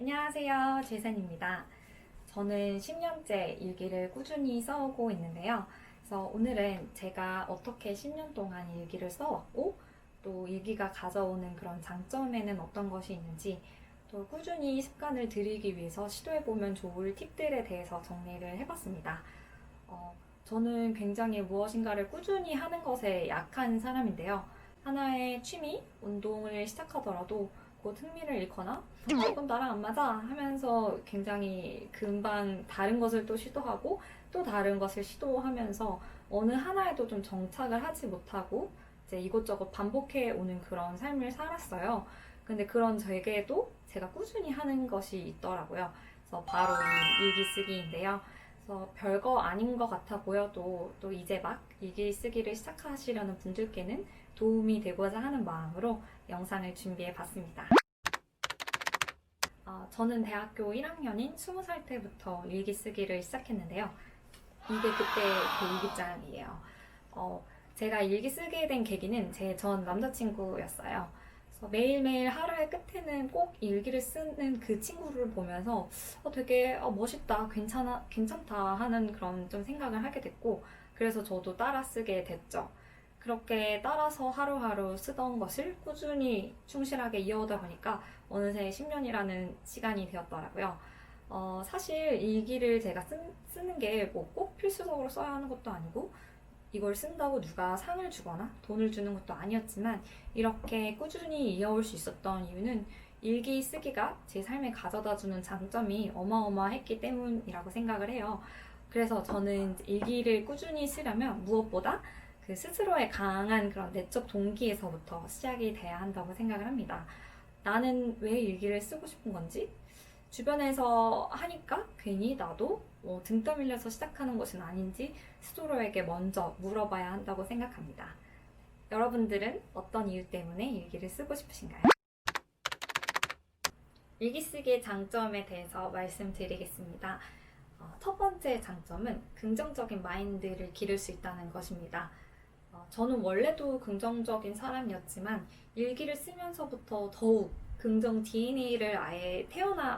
안녕하세요. 재산입니다. 저는 10년째 일기를 꾸준히 써오고 있는데요. 그래서 오늘은 제가 어떻게 10년 동안 일기를 써왔고, 또 일기가 가져오는 그런 장점에는 어떤 것이 있는지, 또 꾸준히 습관을 들이기 위해서 시도해보면 좋을 팁들에 대해서 정리를 해봤습니다. 저는 굉장히 무엇인가를 꾸준히 하는 것에 약한 사람인데요. 하나의 취미, 운동을 시작하더라도 곧 흥미를 잃거나 이건 나랑 안 맞아 하면서 굉장히 금방 다른 것을 또 시도하고 또 다른 것을 시도하면서 어느 하나에도 좀 정착을 하지 못하고 이제 이것저것 반복해 오는 그런 삶을 살았어요. 근데 그런 저에게도 제가 꾸준히 하는 것이 있더라고요. 그래서 바로 이 일기 쓰기인데요. 그래서 별거 아닌 것 같아 보여도 또 이제 막 일기 쓰기를 시작하시려는 분들께는 도움이 되고자 하는 마음으로 영상을 준비해 봤습니다. 저는 대학교 1학년인 20살 때부터 일기 쓰기를 시작했는데요. 이게 그때 그 일기장이에요. 제가 일기 쓰게 된 계기는 제 전 남자친구였어요. 그래서 매일매일 하루의 끝에는 꼭 일기를 쓰는 그 친구를 보면서 되게 멋있다, 괜찮다 하는 그런 좀 생각을 하게 됐고, 그래서 저도 따라 쓰게 됐죠. 그렇게 따라서 하루하루 쓰던 것을 꾸준히 충실하게 이어오다 보니까 어느새 10년이라는 시간이 되었더라고요. 사실 일기를 제가 쓰는 게 뭐 꼭 필수적으로 써야 하는 것도 아니고 이걸 쓴다고 누가 상을 주거나 돈을 주는 것도 아니었지만 이렇게 꾸준히 이어올 수 있었던 이유는 일기 쓰기가 제 삶에 가져다주는 장점이 어마어마했기 때문이라고 생각을 해요. 그래서 저는 일기를 꾸준히 쓰려면 무엇보다 그 스스로의 강한 그런 내적 동기에서부터 시작이 돼야 한다고 생각을 합니다. 나는 왜 일기를 쓰고 싶은 건지, 주변에서 하니까 괜히 나도 등 떠밀려서 시작하는 것은 아닌지 스스로에게 먼저 물어봐야 한다고 생각합니다. 여러분들은 어떤 이유 때문에 일기를 쓰고 싶으신가요? 일기 쓰기의 장점에 대해서 말씀드리겠습니다. 첫 번째 장점은 긍정적인 마인드를 기를 수 있다는 것입니다. 저는 원래도 긍정적인 사람이었지만 일기를 쓰면서부터 더욱 긍정 DNA를 아예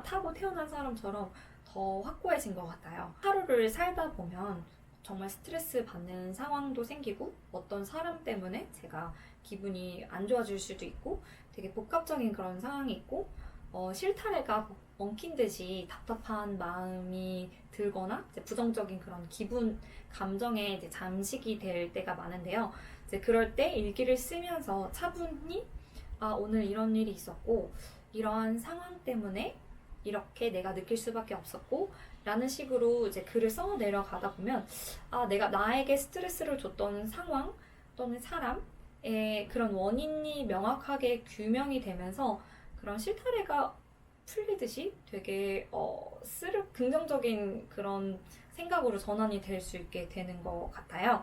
타고 태어난 사람처럼 더 확고해진 것 같아요. 하루를 살다 보면 정말 스트레스 받는 상황도 생기고 어떤 사람 때문에 제가 기분이 안 좋아질 수도 있고 되게 복합적인 그런 상황이 있고 실타래가 엉킨 듯이 답답한 마음이 들거나 이제 부정적인 그런 기분, 감정에 이제 잠식이 될 때가 많은데요. 이제 그럴 때 일기를 쓰면서 차분히 오늘 이런 일이 있었고 이러한 상황 때문에 이렇게 내가 느낄 수밖에 없었고 라는 식으로 이제 글을 써 내려가다 보면 내가 나에게 스트레스를 줬던 상황 또는 사람의 그런 원인이 명확하게 규명이 되면서 그런 실타래가 풀리듯이 되게 긍정적인 그런 생각으로 전환이 될 수 있게 되는 것 같아요.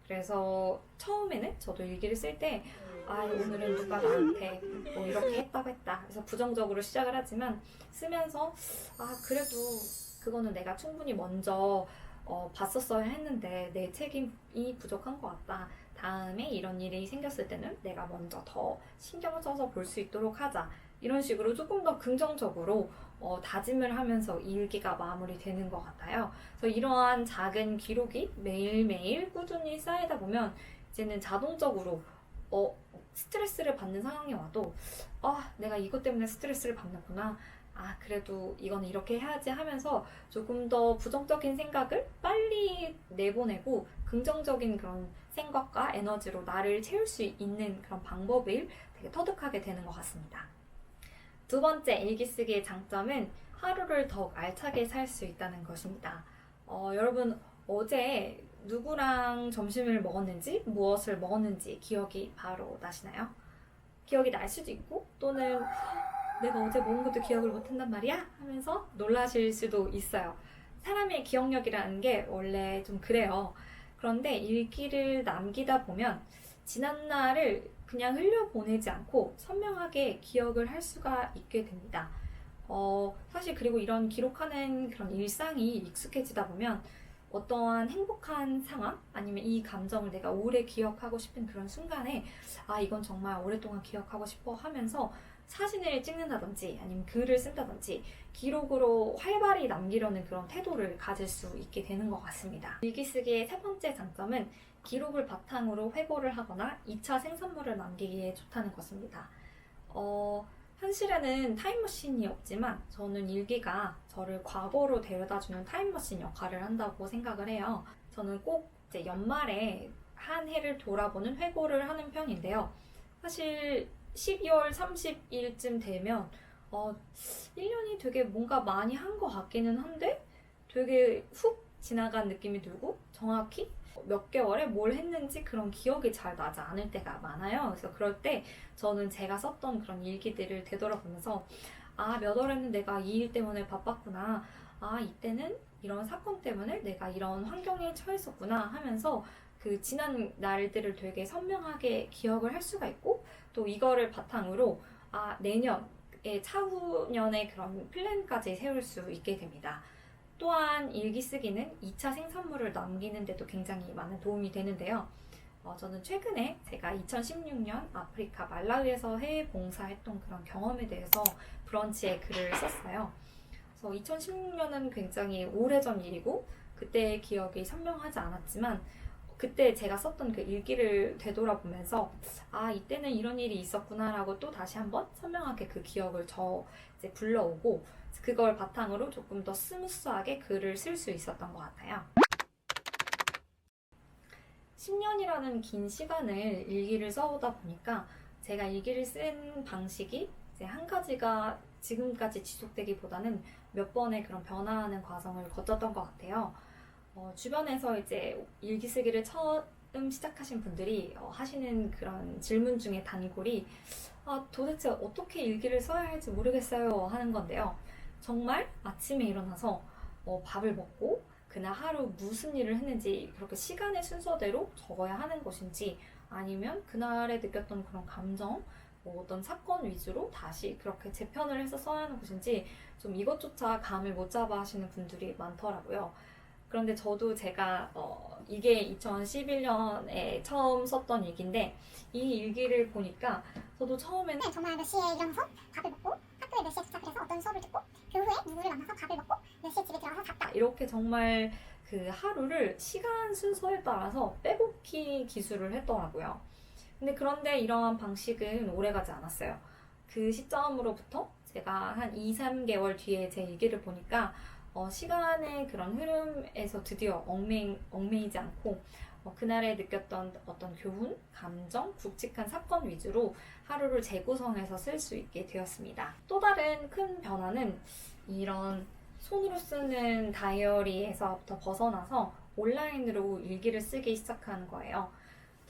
그래서 처음에는 저도 일기를 쓸 때 오늘은 누가 나한테 뭐 이렇게 했다고 했다. 그래서 부정적으로 시작을 하지만 쓰면서 그래도 그거는 내가 충분히 먼저 봤었어야 했는데 내 책임이 부족한 것 같다. 다음에 이런 일이 생겼을 때는 내가 먼저 더 신경을 써서 볼 수 있도록 하자. 이런 식으로 조금 더 긍정적으로 다짐을 하면서 일기가 마무리되는 것 같아요. 그래서 이러한 작은 기록이 매일매일 꾸준히 쌓이다 보면 이제는 자동적으로 스트레스를 받는 상황이 와도 내가 이것 때문에 스트레스를 받는구나. 그래도 이건 이렇게 해야지 하면서 조금 더 부정적인 생각을 빨리 내보내고 긍정적인 그런 생각과 에너지로 나를 채울 수 있는 그런 방법을 되게 터득하게 되는 것 같습니다. 두 번째 일기 쓰기의 장점은 하루를 더욱 알차게 살 수 있다는 것입니다. 여러분 어제 누구랑 점심을 먹었는지 무엇을 먹었는지 기억이 바로 나시나요? 기억이 날 수도 있고 또는 내가 어제 먹은 것도 기억을 못한단 말이야? 하면서 놀라실 수도 있어요. 사람의 기억력이라는 게 원래 좀 그래요. 그런데 일기를 남기다 보면 지난 날을 그냥 흘려보내지 않고 선명하게 기억을 할 수가 있게 됩니다. 사실 그리고 이런 기록하는 그런 일상이 익숙해지다 보면 어떠한 행복한 상황 아니면 이 감정을 내가 오래 기억하고 싶은 그런 순간에 이건 정말 오랫동안 기억하고 싶어 하면서 사진을 찍는다든지 아니면 글을 쓴다든지 기록으로 활발히 남기려는 그런 태도를 가질 수 있게 되는 것 같습니다. 일기쓰기의 세 번째 장점은 기록을 바탕으로 회고를 하거나 2차 생산물을 남기기에 좋다는 것입니다. 현실에는 타임머신이 없지만 저는 일기가 저를 과거로 데려다주는 타임머신 역할을 한다고 생각을 해요. 저는 꼭 이제 연말에 한 해를 돌아보는 회고를 하는 편인데요. 사실 12월 30일쯤 되면 1년이 되게 뭔가 많이 한 것 같기는 한데 되게 훅 지나간 느낌이 들고 정확히 몇 개월에 뭘 했는지 그런 기억이 잘 나지 않을 때가 많아요. 그래서 그럴 때 저는 제가 썼던 그런 일기들을 되돌아보면서 몇 월에는 내가 이 일 때문에 바빴구나. 이때는 이런 사건 때문에 내가 이런 환경에 처했었구나 하면서 그 지난 날들을 되게 선명하게 기억을 할 수가 있고 또 이거를 바탕으로 내년에 차후년의 그런 플랜까지 세울 수 있게 됩니다. 또한 일기 쓰기는 2차 생산물을 남기는 데도 굉장히 많은 도움이 되는데요. 저는 최근에 제가 2016년 아프리카 말라위에서 해외 봉사했던 그런 경험에 대해서 브런치에 글을 썼어요. 그래서 2016년은 굉장히 오래전 일이고 그때의 기억이 선명하지 않았지만 그때 제가 썼던 그 일기를 되돌아보면서 이때는 이런 일이 있었구나라고 또 다시 한번 선명하게 그 기억을 이제 불러오고 그걸 바탕으로 조금 더 스무스하게 글을 쓸 수 있었던 것 같아요. 10년이라는 긴 시간을 일기를 써오다 보니까 제가 일기를 쓴 방식이 이제 한 가지가 지금까지 지속되기보다는 몇 번의 그런 변화하는 과정을 거쳤던 것 같아요. 주변에서 이제 일기 쓰기를 처음 시작하신 분들이 하시는 그런 질문 중에 단골이 도대체 어떻게 일기를 써야 할지 모르겠어요 하는 건데요. 정말 아침에 일어나서 밥을 먹고 그날 하루 무슨 일을 했는지 그렇게 시간의 순서대로 적어야 하는 것인지 아니면 그날에 느꼈던 그런 감정 어떤 사건 위주로 다시 그렇게 재편을 해서 써야 하는 것인지 좀 이것조차 감을 못 잡아 하시는 분들이 많더라고요. 그런데 저도 제가 이게 2011년에 처음 썼던 일기인데 이 일기를 보니까 저도 처음에는 정말 몇 시에 일어나서 밥을 먹고 학교에 몇 시에 도착을 해서 어떤 수업을 듣고 그 후에 누구를 만나서 밥을 먹고 몇 시에 집에 들어가서 잤다. 이렇게 정말 그 하루를 시간 순서에 따라서 빼곡히 기술을 했더라고요. 그런데 이러한 방식은 오래가지 않았어요. 그 시점으로부터 제가 한 2, 3개월 뒤에 제 일기를 보니까 시간의 그런 흐름에서 드디어 얽매이지 않고 그날에 느꼈던 어떤 교훈, 감정, 굵직한 사건 위주로 하루를 재구성해서 쓸 수 있게 되었습니다. 또 다른 큰 변화는 이런 손으로 쓰는 다이어리에서부터 벗어나서 온라인으로 일기를 쓰기 시작하는 거예요.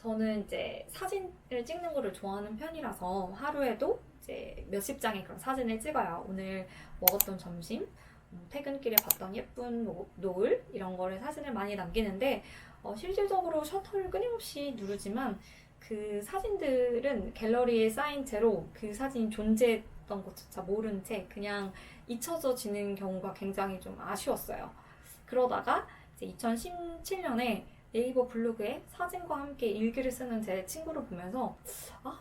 저는 이제 사진을 찍는 거를 좋아하는 편이라서 하루에도 이제 몇십 장의 그런 사진을 찍어요. 오늘 먹었던 점심, 퇴근길에 봤던 예쁜 노을 이런 거를 사진을 많이 남기는데 실질적으로 셔터를 끊임없이 누르지만 그 사진들은 갤러리에 쌓인 채로 그 사진이 존재했던 것조차 모른 채 그냥 잊혀져 지는 경우가 굉장히 좀 아쉬웠어요. 그러다가 이제 2017년에 네이버 블로그에 사진과 함께 일기를 쓰는 제 친구를 보면서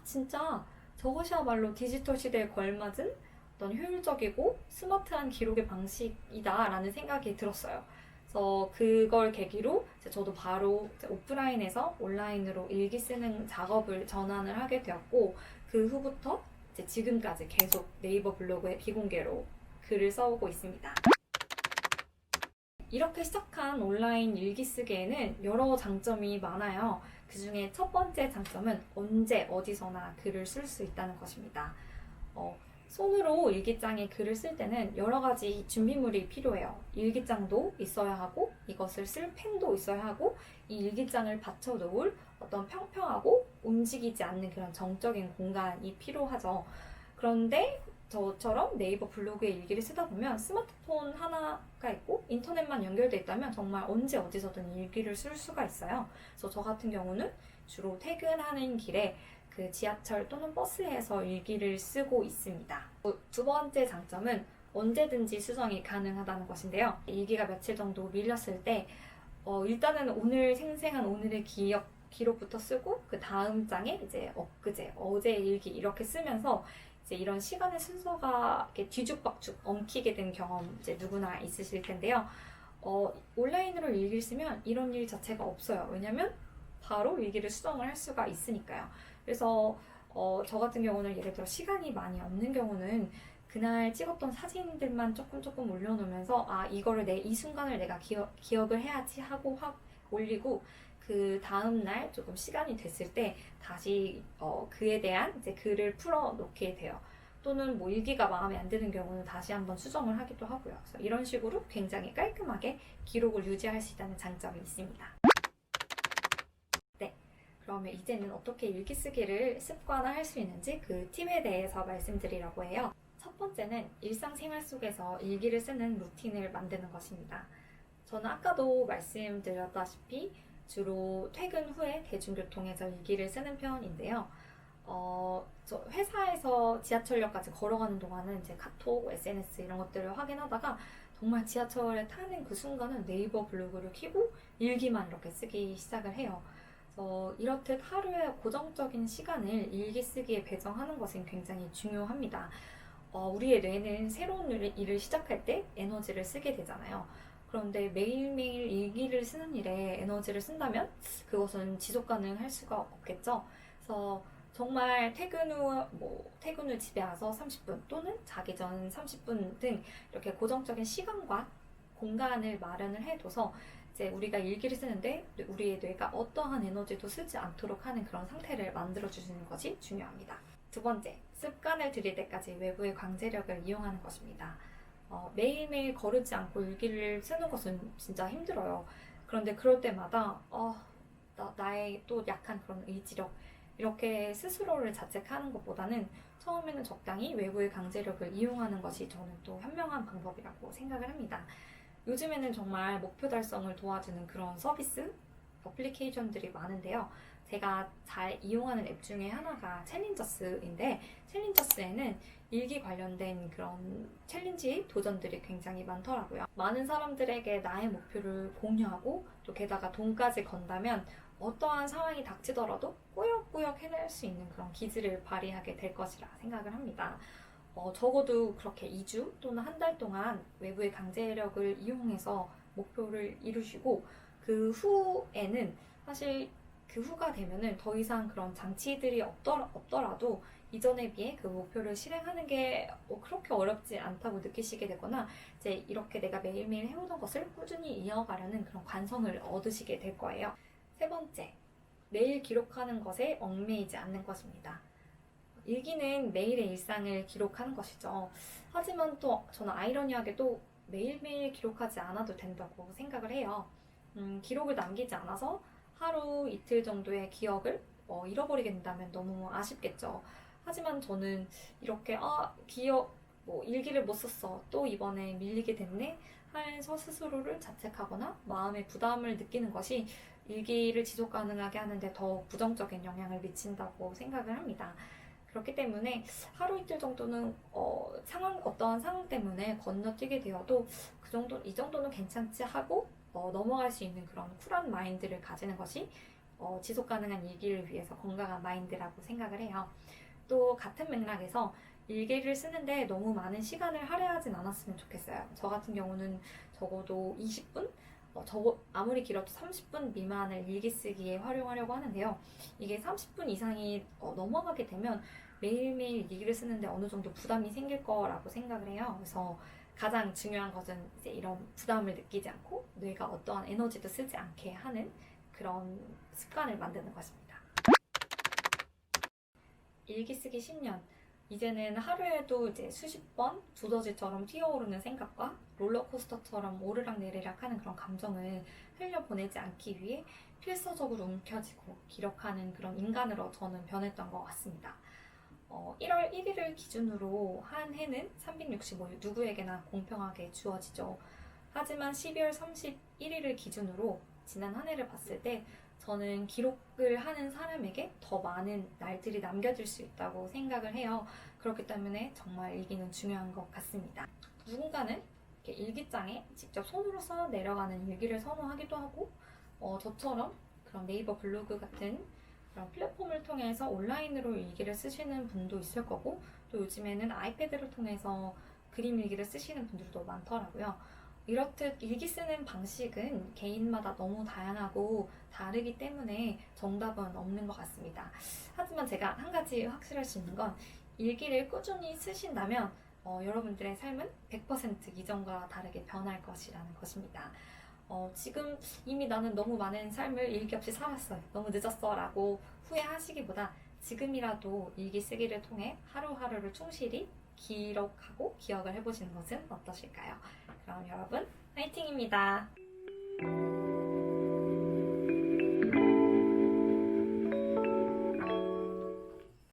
진짜 저것이야말로 디지털 시대에 걸맞은 어떤 효율적이고 스마트한 기록의 방식이다라는 생각이 들었어요. 그래서 그걸 계기로 저도 바로 오프라인에서 온라인으로 일기 쓰는 작업을 전환을 하게 되었고 그 후부터 이제 지금까지 계속 네이버 블로그에 비공개로 글을 써오고 있습니다. 이렇게 시작한 온라인 일기 쓰기에는 여러 장점이 많아요. 그 중에 첫 번째 장점은 언제 어디서나 글을 쓸 수 있다는 것입니다. 손으로 일기장에 글을 쓸 때는 여러 가지 준비물이 필요해요. 일기장도 있어야 하고 이것을 쓸 펜도 있어야 하고 이 일기장을 받쳐놓을 어떤 평평하고 움직이지 않는 그런 정적인 공간이 필요하죠. 그런데 저처럼 네이버 블로그에 일기를 쓰다 보면 스마트폰 하나가 있고 인터넷만 연결돼 있다면 정말 언제 어디서든 일기를 쓸 수가 있어요. 그래서 저 같은 경우는 주로 퇴근하는 길에 그 지하철 또는 버스에서 일기를 쓰고 있습니다. 두 번째 장점은 언제든지 수정이 가능하다는 것인데요. 일기가 며칠 정도 밀렸을 때 일단은 오늘 생생한 오늘의 기록부터 쓰고 그 다음 장에 이제 엊그제, 어제 일기 이렇게 쓰면서 이제 이런 시간의 순서가 이렇게 뒤죽박죽 엉키게 된 경험 이제 누구나 있으실 텐데요. 온라인으로 일기를 쓰면 이런 일 자체가 없어요. 왜냐면 바로 일기를 수정을 할 수가 있으니까요. 그래서 저 같은 경우는 예를 들어 시간이 많이 없는 경우는 그날 찍었던 사진들만 조금 올려놓으면서 이거를 이 순간을 내가 기억을 해야지 하고 확 올리고 그 다음날 조금 시간이 됐을 때 다시 그에 대한 이제 글을 풀어 놓게 돼요. 또는 뭐 일기가 마음에 안 드는 경우는 다시 한번 수정을 하기도 하고요. 그래서 이런 식으로 굉장히 깔끔하게 기록을 유지할 수 있다는 장점이 있습니다. 네, 그러면 이제는 어떻게 일기 쓰기를 습관화할 수 있는지 그 팁에 대해서 말씀드리려고 해요. 첫 번째는 일상생활 속에서 일기를 쓰는 루틴을 만드는 것입니다. 저는 아까도 말씀드렸다시피 주로 퇴근 후에 대중교통에서 일기를 쓰는 편인데요. 저 회사에서 지하철역까지 걸어가는 동안은 이제 카톡, SNS 이런 것들을 확인하다가 정말 지하철에 타는 그 순간은 네이버 블로그를 켜고 일기만 이렇게 쓰기 시작을 해요. 그래서 이렇듯 하루에 고정적인 시간을 일기 쓰기에 배정하는 것은 굉장히 중요합니다. 우리의 뇌는 새로운 일을 시작할 때 에너지를 쓰게 되잖아요. 그런데 매일매일 일기를 쓰는 일에 에너지를 쓴다면 그것은 지속 가능할 수가 없겠죠. 그래서 정말 퇴근 후 집에 와서 30분 또는 자기 전 30분 등 이렇게 고정적인 시간과 공간을 마련을 해둬서 이제 우리가 일기를 쓰는데 우리의 뇌가 어떠한 에너지도 쓰지 않도록 하는 그런 상태를 만들어주시는 것이 중요합니다. 두 번째, 습관을 들일 때까지 외부의 강제력을 이용하는 것입니다. 매일매일 거르지 않고 일기를 쓰는 것은 진짜 힘들어요. 그런데 그럴 때마다 나의 또 약한 그런 의지력 이렇게 스스로를 자책하는 것보다는 처음에는 적당히 외부의 강제력을 이용하는 것이 저는 또 현명한 방법이라고 생각을 합니다. 요즘에는 정말 목표 달성을 도와주는 그런 서비스, 어플리케이션들이 많은데요. 제가 잘 이용하는 앱 중에 하나가 챌린저스인데 챌린저스에는 일기 관련된 그런 챌린지 도전들이 굉장히 많더라고요. 많은 사람들에게 나의 목표를 공유하고 또 게다가 돈까지 건다면 어떠한 상황이 닥치더라도 꾸역꾸역 해낼 수 있는 그런 기질을 발휘하게 될 것이라 생각을 합니다. 적어도 그렇게 2주 또는 한 달 동안 외부의 강제력을 이용해서 목표를 이루시고 그 후에는 사실 그 후가 되면은 더 이상 그런 장치들이 없더라도 이전에 비해 그 목표를 실행하는 게 그렇게 어렵지 않다고 느끼시게 되거나 이제 이렇게 내가 매일매일 해오던 것을 꾸준히 이어가려는 그런 관성을 얻으시게 될 거예요. 세 번째, 매일 기록하는 것에 얽매이지 않는 것입니다. 일기는 매일의 일상을 기록하는 것이죠. 하지만 또 저는 아이러니하게도 매일매일 기록하지 않아도 된다고 생각을 해요. 기록을 남기지 않아서 하루 이틀 정도의 기억을 잃어버리게 된다면 너무 아쉽겠죠. 하지만 저는 이렇게 일기를 못 썼어. 또 이번에 밀리게 됐네. 하면서 스스로를 자책하거나 마음의 부담을 느끼는 것이 일기를 지속 가능하게 하는데 더 부정적인 영향을 미친다고 생각을 합니다. 그렇기 때문에 하루 이틀 정도는 어떠한 상황 때문에 건너뛰게 되어도 이 정도는 괜찮지 하고 넘어갈 수 있는 그런 쿨한 마인드를 가지는 것이 지속 가능한 일기를 위해서 건강한 마인드라고 생각을 해요. 또 같은 맥락에서 일기를 쓰는데 너무 많은 시간을 할애하진 않았으면 좋겠어요. 저 같은 경우는 적어도 20분? 아무리 길어도 30분 미만을 일기 쓰기에 활용하려고 하는데요. 이게 30분 이상이 넘어가게 되면 매일매일 일기를 쓰는데 어느 정도 부담이 생길 거라고 생각을 해요. 그래서 가장 중요한 것은 이제 이런 부담을 느끼지 않고 뇌가 어떠한 에너지도 쓰지 않게 하는 그런 습관을 만드는 것입니다. 일기 쓰기 10년. 이제는 하루에도 이제 수십 번 두더지처럼 튀어오르는 생각과 롤러코스터처럼 오르락내리락 하는 그런 감정을 흘려보내지 않기 위해 필사적으로 움켜쥐고 기록하는 그런 인간으로 저는 변했던 것 같습니다. 1월 1일을 기준으로 한 해는 365일 누구에게나 공평하게 주어지죠. 하지만 12월 31일을 기준으로 지난 한 해를 봤을 때 저는 기록을 하는 사람에게 더 많은 날들이 남겨질 수 있다고 생각을 해요. 그렇기 때문에 정말 일기는 중요한 것 같습니다. 누군가는 이렇게 일기장에 직접 손으로 써 내려가는 일기를 선호하기도 하고, 저처럼 그런 네이버 블로그 같은 그런 플랫폼을 통해서 온라인으로 일기를 쓰시는 분도 있을 거고, 또 요즘에는 아이패드를 통해서 그림 일기를 쓰시는 분들도 많더라고요. 이렇듯 일기 쓰는 방식은 개인마다 너무 다양하고 다르기 때문에 정답은 없는 것 같습니다. 하지만 제가 한 가지 확실할 수 있는 건 일기를 꾸준히 쓰신다면 여러분들의 삶은 100% 이전과 다르게 변할 것이라는 것입니다. 지금 이미 나는 너무 많은 삶을 일기 없이 살았어. 너무 늦었어. 라고 후회하시기보다 지금이라도 일기 쓰기를 통해 하루하루를 충실히 기록하고 기억을 해보시는 것은 어떠실까요? 그럼 여러분, 화이팅입니다.